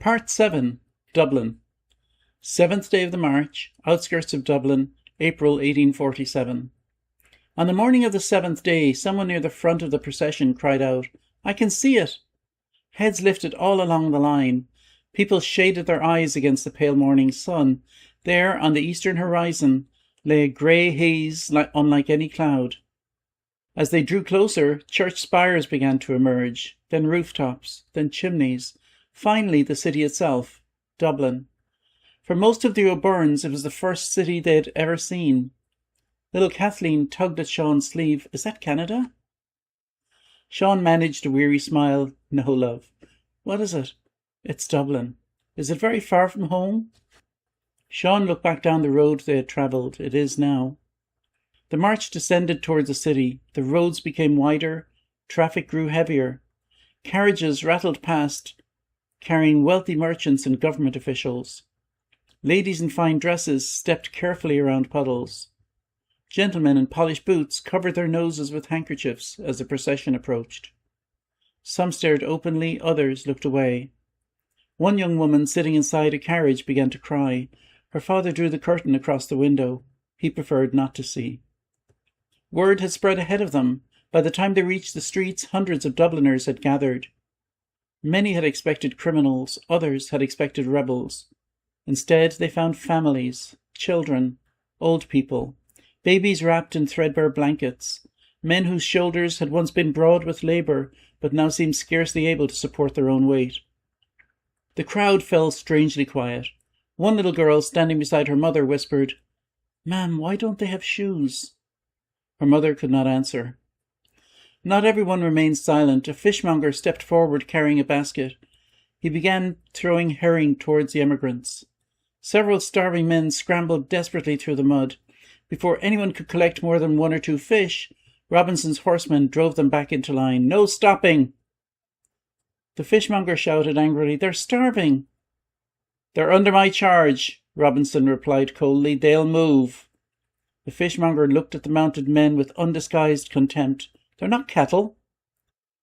Part 7. Dublin. 7th day of the March, outskirts of Dublin, April 1847. On the morning of the 7th day, someone near the front of the procession cried out, "I can see it!" Heads lifted all along the line. People shaded their eyes against the pale morning sun. There, on the eastern horizon, lay a grey haze unlike any cloud. As they drew closer, church spires began to emerge, then rooftops, then chimneys. Finally, the city itself, Dublin. For most of the O'Byrnes, it was the first city they had ever seen. Little Kathleen tugged at Sean's sleeve. "Is that Canada?" Sean managed a weary smile. "No, love." "What is it?" "It's Dublin." "Is it very far from home?" Sean looked back down the road they had travelled. It is now. The march descended towards the city. The roads became wider. Traffic grew heavier. Carriages rattled past, carrying wealthy merchants and government officials. Ladies in fine dresses stepped carefully around puddles. Gentlemen in polished boots covered their noses with handkerchiefs as the procession approached. Some stared openly, others looked away. One young woman sitting inside a carriage began to cry. Her father drew the curtain across the window. He preferred not to see. Word had spread ahead of them. By the time they reached the streets, hundreds of Dubliners had gathered. Many had expected criminals, others had expected rebels. Instead, they found families, children, old people, babies wrapped in threadbare blankets, men whose shoulders had once been broad with labour, but now seemed scarcely able to support their own weight. The crowd fell strangely quiet. One little girl, standing beside her mother, whispered, "Ma'am, why don't they have shoes?" Her mother could not answer. Not everyone remained silent. A fishmonger stepped forward carrying a basket. He began throwing herring towards the emigrants. Several starving men scrambled desperately through the mud. Before anyone could collect more than one or two fish, Robinson's horsemen drove them back into line. "No stopping!" The fishmonger shouted angrily, "They're starving!" "They're under my charge," Robinson replied coldly. "They'll move." The fishmonger looked at the mounted men with undisguised contempt. "They're not cattle."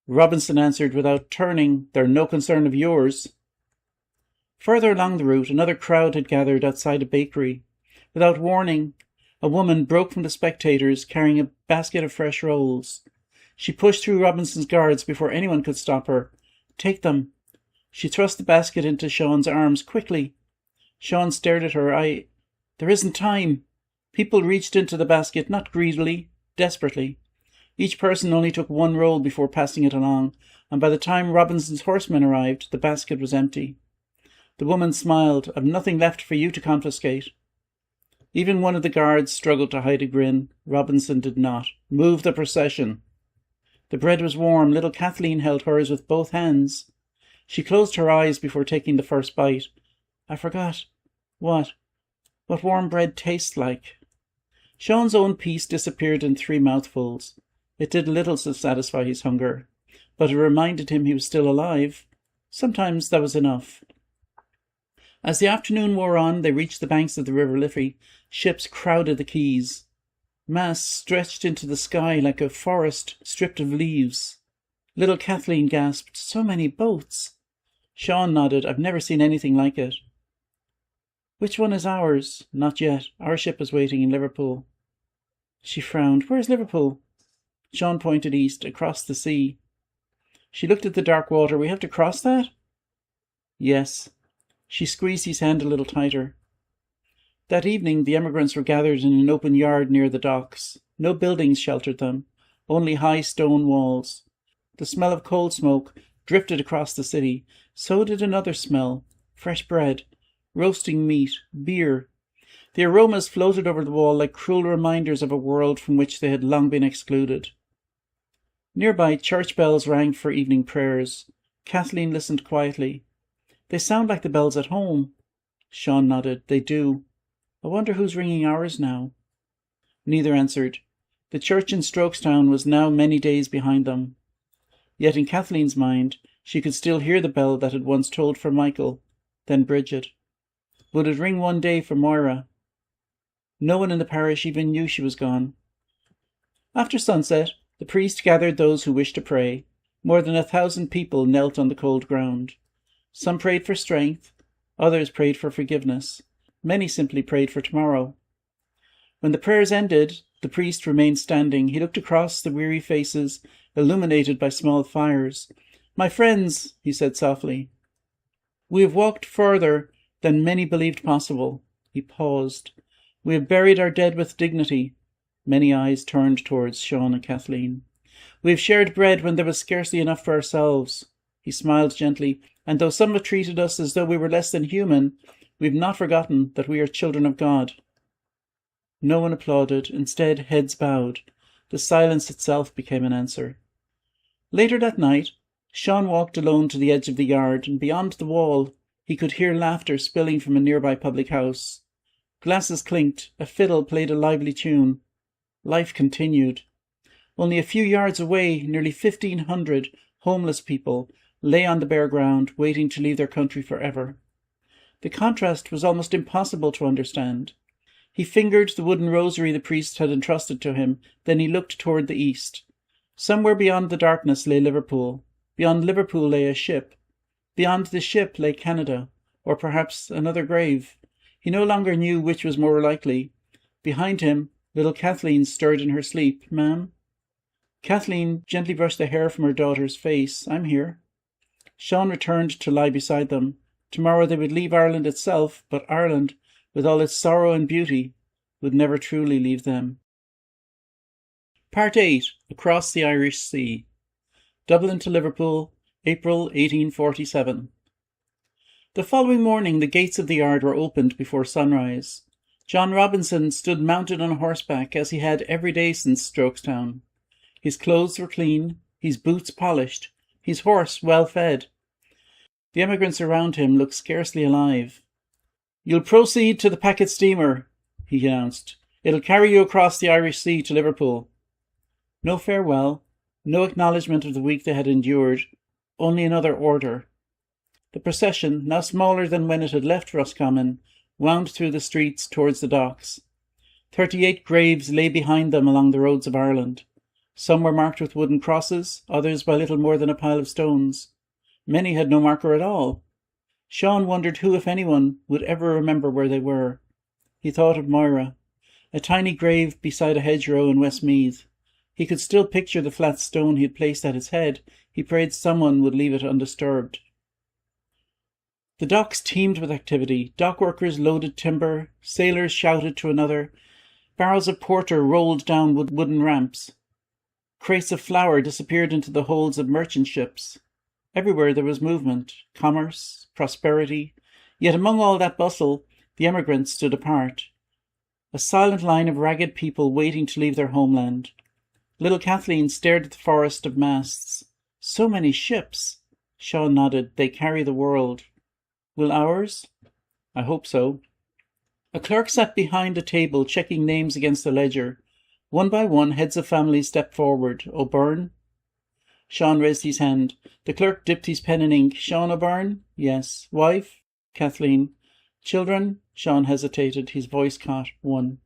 Robinson answered without turning, "They're no concern of yours." Further along the route, another crowd had gathered outside a bakery. Without warning, a woman broke from the spectators, carrying a basket of fresh rolls. She pushed through Robinson's guards before anyone could stop her. "Take them." She thrust the basket into Sean's arms. "Quickly." Sean stared at her. There isn't time." People reached into the basket, not greedily, desperately. Each person only took one roll before passing it along, and by the time Robinson's horsemen arrived, the basket was empty. The woman smiled. "I've nothing left for you to confiscate." Even one of the guards struggled to hide a grin. Robinson did not. "Move the procession." The bread was warm. Little Kathleen held hers with both hands. She closed her eyes before taking the first bite. "I forgot. What warm bread tastes like." Sean's own piece disappeared in 3 mouthfuls. It did little to satisfy his hunger, but it reminded him he was still alive. Sometimes that was enough. As the afternoon wore on, they reached the banks of the River Liffey. Ships crowded the quays. Masts stretched into the sky like a forest stripped of leaves. Little Kathleen gasped, "So many boats." Sean nodded. "I've never seen anything like it." "Which one is ours?" "Not yet. Our ship is waiting in Liverpool." She frowned. "Where's Liverpool?" Sean pointed east, across the sea. She looked at the dark water. "We have to cross that?" "Yes." She squeezed his hand a little tighter. That evening, the emigrants were gathered in an open yard near the docks. No buildings sheltered them, only high stone walls. The smell of coal smoke drifted across the city. So did another smell: fresh bread, roasting meat, beer. The aromas floated over the wall like cruel reminders of a world from which they had long been excluded. Nearby, church bells rang for evening prayers. Kathleen listened quietly. "They sound like the bells at home." Sean nodded. "They do. I wonder who's ringing ours now." Neither answered. The church in Strokestown was now many days behind them. Yet in Kathleen's mind, she could still hear the bell that had once tolled for Michael, then Bridget. Would it ring one day for Moira? No one in the parish even knew she was gone. After sunset, the priest gathered those who wished to pray. More than 1,000 people knelt on the cold ground. Some prayed for strength, others prayed for forgiveness. Many simply prayed for tomorrow. When the prayers ended, the priest remained standing. He looked across the weary faces, illuminated by small fires. "My friends," he said softly, "we have walked further than many believed possible." He paused. "We have buried our dead with dignity." Many eyes turned towards Sean and Kathleen. "We have shared bread when there was scarcely enough for ourselves." He smiled gently. "And though some have treated us as though we were less than human, we have not forgotten that we are children of God." No one applauded. Instead, heads bowed. The silence itself became an answer. Later that night, Sean walked alone to the edge of the yard, and beyond the wall he could hear laughter spilling from a nearby public house. Glasses clinked, a fiddle played a lively tune. Life continued. Only a few yards away, nearly 1,500 homeless people lay on the bare ground, waiting to leave their country forever. The contrast was almost impossible to understand. He fingered the wooden rosary the priest had entrusted to him, then he looked toward the east. Somewhere beyond the darkness lay Liverpool. Beyond Liverpool lay a ship. Beyond the ship lay Canada, or perhaps another grave. He no longer knew which was more likely. Behind him, little Kathleen stirred in her sleep. "Ma'am?" Kathleen gently brushed the hair from her daughter's face. "I'm here." Sean returned to lie beside them. Tomorrow they would leave Ireland itself, but Ireland, with all its sorrow and beauty, would never truly leave them. Part 8. Across the Irish Sea. Dublin to Liverpool, April 1847. The following morning the gates of the yard were opened before sunrise. John Robinson stood mounted on horseback as he had every day since Strokestown. His clothes were clean, his boots polished, his horse well fed. The emigrants around him looked scarcely alive. "You'll proceed to the packet steamer," he announced. "It'll carry you across the Irish Sea to Liverpool." No farewell, no acknowledgement of the week they had endured, only another order. The procession, now smaller than when it had left Roscommon, wound through the streets towards the docks. 38 graves lay behind them along the roads of Ireland. Some were marked with wooden crosses, others by little more than a pile of stones. Many had no marker at all. Sean wondered who, if anyone, would ever remember where they were. He thought of Moira, a tiny grave beside a hedgerow in Westmeath. He could still picture the flat stone he had placed at its head. He prayed someone would leave it undisturbed. The docks teemed with activity. Dock workers loaded timber, sailors shouted to another, barrels of porter rolled down wooden ramps. Crates of flour disappeared into the holds of merchant ships. Everywhere there was movement, commerce, prosperity. Yet among all that bustle, the emigrants stood apart. A silent line of ragged people waiting to leave their homeland. Little Kathleen stared at the forest of masts. "So many ships." Sean nodded. "They carry the world." "Will ours?" "I hope so." A clerk sat behind a table, checking names against a ledger. One by one, heads of families stepped forward. "O'Byrne?" Sean raised his hand. The clerk dipped his pen in ink. "Sean O'Byrne?" "Yes." "Wife?" "Kathleen." "Children?" Sean hesitated. His voice caught. "One."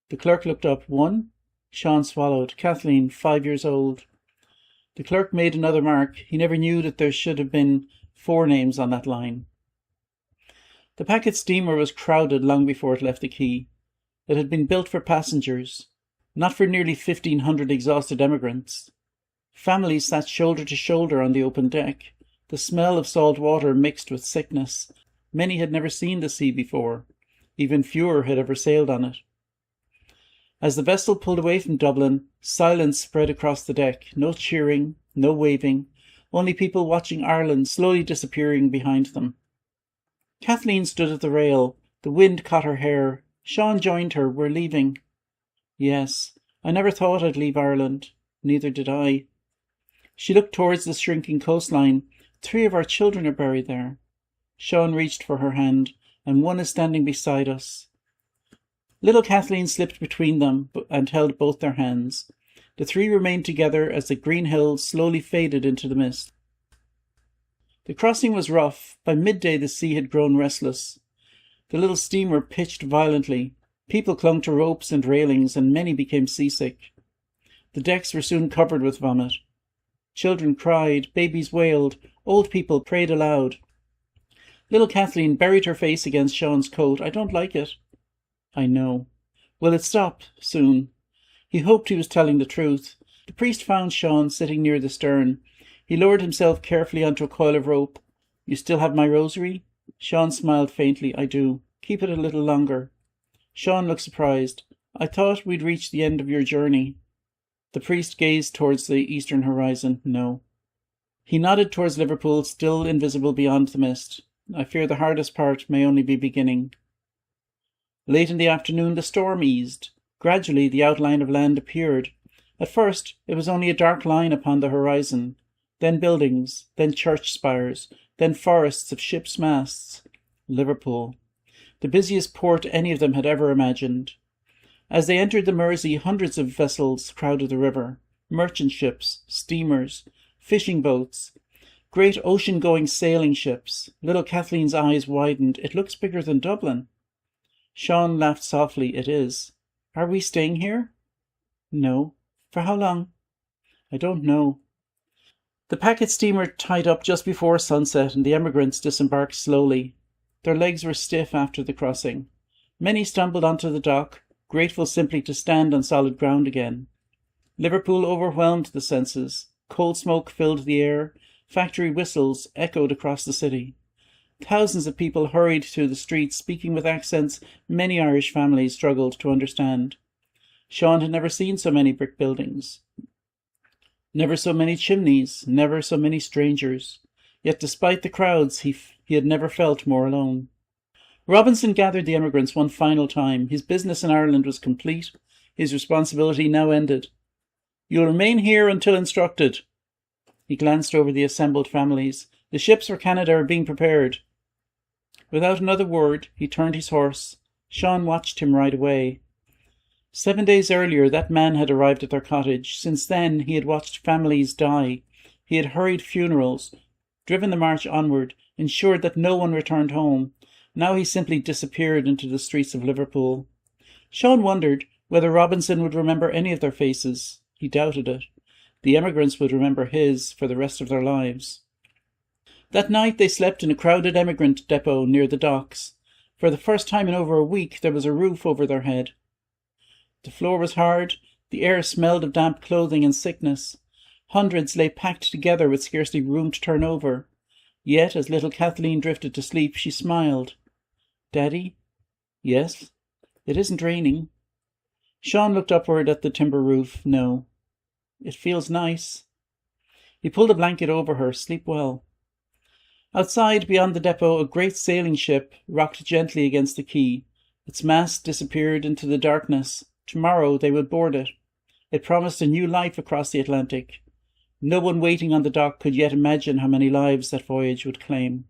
The clerk looked up. "One?" Sean swallowed. "Kathleen, 5 years old." The clerk made another mark. He never knew that there should have been 4 names on that line. The packet steamer was crowded long before it left the quay. It had been built for passengers, not for nearly 1,500 exhausted emigrants. Families sat shoulder to shoulder on the open deck. The smell of salt water mixed with sickness. Many had never seen the sea before. Even fewer had ever sailed on it. As the vessel pulled away from Dublin, silence spread across the deck. No cheering, no waving, only people watching Ireland slowly disappearing behind them. Kathleen stood at the rail. The wind caught her hair. Sean joined her. "We're leaving." "Yes, I never thought I'd leave Ireland." "Neither did I." She looked towards the shrinking coastline. 3 of our children are buried there. Sean reached for her hand. "And one is standing beside us." Little Kathleen slipped between them and held both their hands. The 3 remained together as the green hills slowly faded into the mist. The crossing was rough. By midday the sea had grown restless. The little steamer pitched violently. People clung to ropes and railings, and many became seasick. The decks were soon covered with vomit. Children cried, babies wailed, Old people prayed aloud. Little Kathleen buried her face against Sean's coat. I don't like it. I know. Will it stop soon? He hoped he was telling the truth. The priest found Sean sitting near the stern. He lowered himself carefully onto a coil of rope. You still have my rosary? Sean smiled faintly. I do. Keep it a little longer. Sean looked surprised. I thought we'd reached the end of your journey. The priest gazed towards the eastern horizon. No. He nodded towards Liverpool, still invisible beyond the mist. I fear the hardest part may only be beginning. Late in the afternoon the storm eased. Gradually the outline of land appeared. At first it was only a dark line upon the horizon, then buildings, then church spires, then forests of ships' masts. Liverpool. The busiest port any of them had ever imagined. As they entered the Mersey, hundreds of vessels crowded the river. Merchant ships, steamers, fishing boats, great ocean-going sailing ships. Little Kathleen's eyes widened. It looks bigger than Dublin. Sean laughed softly. It is. Are we staying here? No. For how long? I don't know. The packet steamer tied up just before sunset, and the emigrants disembarked slowly. Their legs were stiff after the crossing. Many stumbled onto the dock, grateful simply to stand on solid ground again. Liverpool overwhelmed the senses. Cold smoke filled the air. Factory whistles echoed across the city. Thousands of people hurried through the streets, speaking with accents many Irish families struggled to understand. Sean had never seen so many brick buildings. Never so many chimneys, never so many strangers. Yet despite the crowds, he had never felt more alone. Robinson gathered the emigrants one final time. His business in Ireland was complete, his responsibility now ended. You'll remain here until instructed. He glanced over the assembled families. The ships for Canada are being prepared. Without another word, he turned his horse. Sean watched him ride away. 7 days earlier, that man had arrived at their cottage. Since then, he had watched families die. He had hurried funerals, driven the march onward, ensured that no one returned home. Now he simply disappeared into the streets of Liverpool. Sean wondered whether Robinson would remember any of their faces. He doubted it. The emigrants would remember his for the rest of their lives. That night they slept in a crowded emigrant depot near the docks. For the first time in over a week there was a roof over their head. The floor was hard, the air smelled of damp clothing and sickness. Hundreds lay packed together with scarcely room to turn over. Yet, as little Kathleen drifted to sleep, she smiled. Daddy? Yes? It isn't raining. Sean looked upward at the timber roof. No. It feels nice. He pulled a blanket over her. Sleep well. Outside, beyond the depot, a great sailing ship rocked gently against the quay. Its mast disappeared into the darkness. Tomorrow they would board it. It promised a new life across the Atlantic. No one waiting on the dock could yet imagine how many lives that voyage would claim.